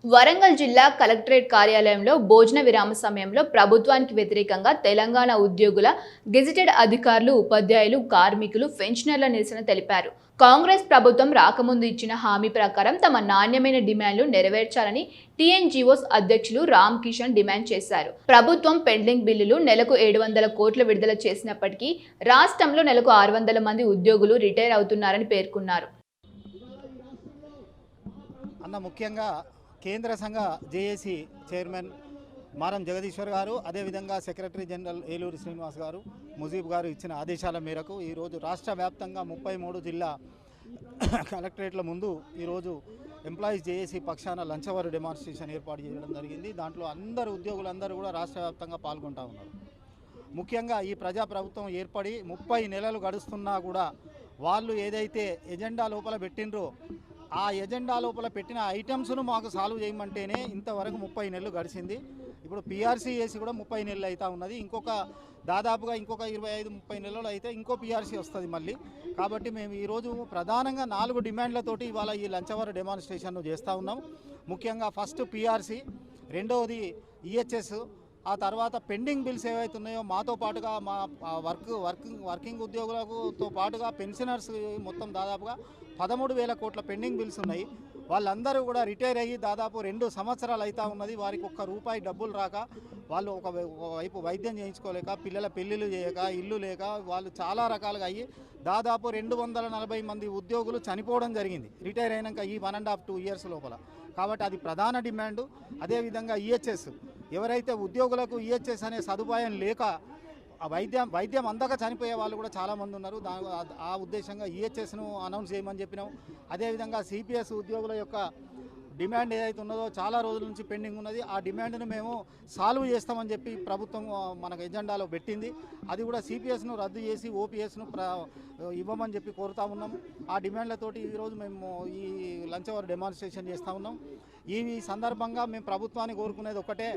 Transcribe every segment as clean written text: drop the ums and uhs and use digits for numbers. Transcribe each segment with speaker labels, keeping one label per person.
Speaker 1: వరంగల్ జిల్లా కలెక్టరేట్ కార్యాలయంలో భోజన విరామ సమయంలో ప్రభుత్వానికి వ్యతిరేకంగా తెలంగాణ ఉద్యోగుల గెజిటెడ్ అధికారులు, ఉపాధ్యాయులు, కార్మికులు, పెన్షనర్ల నిరసన తెలిపారు. కాంగ్రెస్ ప్రభుత్వం రాకముందు ఇచ్చిన హామీ ప్రకారం తమ నాణ్యమైన డిమాండ్లు నెరవేర్చాలని టీఎన్జీఓస్ అధ్యక్షులు రామ్ కిషన్ డిమాండ్ చేశారు. ప్రభుత్వం పెండింగ్ బిల్లులు నెలకు 700 కోట్లు విడుదల చేసినప్పటికీ రాష్ట్రంలో నెలకు 600 మంది ఉద్యోగులు రిటైర్ అవుతున్నారని పేర్కొన్నారు.
Speaker 2: ముఖ్యంగా కేంద్ర సంఘ జేఏసీ చైర్మన్ మారం జగదీశ్వర్ గారు, అదేవిధంగా సెక్రటరీ జనరల్ ఏలూరు శ్రీనివాస్ గారు, ముజీబ్ గారు ఇచ్చిన ఆదేశాల మేరకు ఈరోజు రాష్ట్ర వ్యాప్తంగా 33 జిల్లా కలెక్టరేట్ల ముందు ఈరోజు ఎంప్లాయీస్ జేఏసీ పక్షాన లంచ్ అవర్ డెమాన్స్ట్రేషన్ ఏర్పాటు చేయడం జరిగింది. దాంట్లో ఉద్యోగులందరూ కూడా రాష్ట్ర వ్యాప్తంగా పాల్గొంటూ ఉన్నారు. ముఖ్యంగా ఈ ప్రజాప్రభుత్వం ఏర్పడి 30 నెలలు గడుస్తున్నా కూడా వాళ్ళు ఏదైతే ఎజెండా లోపల పెట్టినరో ఆ ఎజెండా లోపల పెట్టిన ఐటమ్స్ను మాకు సాల్వ్ చేయమంటేనే ఇంతవరకు 30 నెలలు గడిచింది. ఇప్పుడు పీఆర్సీ వేసి కూడా 30 నెలలు అవుతా ఉన్నది. దాదాపుగా ఇంకొక 25-30 నెలలు అయితే ఇంకో పీఆర్సీ వస్తుంది మళ్ళీ. కాబట్టి మేము ఈరోజు ప్రధానంగా 4 డిమాండ్లతోటి ఇవాళ ఈ లంచ్ అవర్ డెమాన్స్ట్రేషన్ను చేస్తూ ఉన్నాం. ముఖ్యంగా ఫస్ట్ పీఆర్సీ, రెండవది ఈహెచ్ఎస్, ఆ తర్వాత పెండింగ్ బిల్స్ ఏవైతే ఉన్నాయో మాతో పాటుగా మా వర్కింగ్ ఉద్యోగులతో పాటుగా పెన్షనర్స్ మొత్తం దాదాపుగా 13,000 కోట్ల పెండింగ్ బిల్స్ ఉన్నాయి. వాళ్ళందరూ కూడా రిటైర్ అయ్యి దాదాపు 2 సంవత్సరాలు అవుతా ఉన్నది. వారికి ₹1 డబ్బులు రాక, వాళ్ళు ఒకవైపు వైద్యం చేయించుకోలేక, పిల్లల పెళ్ళిళ్ళు చేయక, ఇల్లు లేక వాళ్ళు చాలా రకాలుగా అయ్యి దాదాపు 240 మంది ఉద్యోగులు చనిపోవడం జరిగింది రిటైర్ అయినాక ఈ 1.5-2 ఇయర్స్ లోపల. కాబట్టి అది ప్రధాన డిమాండు. అదేవిధంగా ఈహెచ్ఎస్, ఎవరైతే ఉద్యోగులకు ఈహెచ్ఎస్ అనే సదుపాయం లేక వైద్యం అందక చనిపోయే వాళ్ళు కూడా చాలామంది ఉన్నారు. ఆ ఉద్దేశంగా ఈహెచ్ఎస్ను అనౌన్స్ చేయమని చెప్పినాం. అదేవిధంగా సిపిఎస్ ఉద్యోగుల యొక్క డిమాండ్ ఏదైతే ఉన్నదో చాలా రోజుల నుంచి పెండింగ్ ఉన్నది. ఆ డిమాండ్ను మేము సాల్వ్ చేస్తామని చెప్పి ప్రభుత్వం మనకు ఎజెండాలో పెట్టింది. అది కూడా సిపిఎస్ను రద్దు చేసి ఓపీఎస్ను ఇవ్వమని చెప్పి కోరుతా ఉన్నాం. ఆ డిమాండ్లతోటి ఈరోజు మేము ఈ లంచ్ అవర్ డెమాన్స్ట్రేషన్ చేస్తూ ఉన్నాం. ఈ సందర్భంగా మేము ప్రభుత్వాన్ని కోరుకునేది ఒకటే,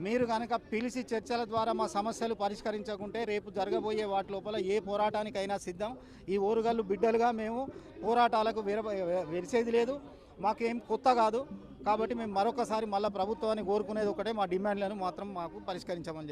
Speaker 2: మీరు కనుక పిలిచి చర్చల ద్వారా మా సమస్యలు పరిష్కరించకుంటే రేపు జరగబోయే వాటి లోపల ఏ పోరాటానికైనా సిద్ధం. ఈ ఓరుగల్లు బిడ్డలుగా మేము పోరాటాలకు వెరిసేది లేదు. మాకేం కొత్త కాదు. కాబట్టి మేము మరొకసారి మళ్ళీ ప్రభుత్వాన్ని కోరుకునేది ఒకటే, మా డిమాండ్లను మాత్రం మాకు పరిష్కరించమని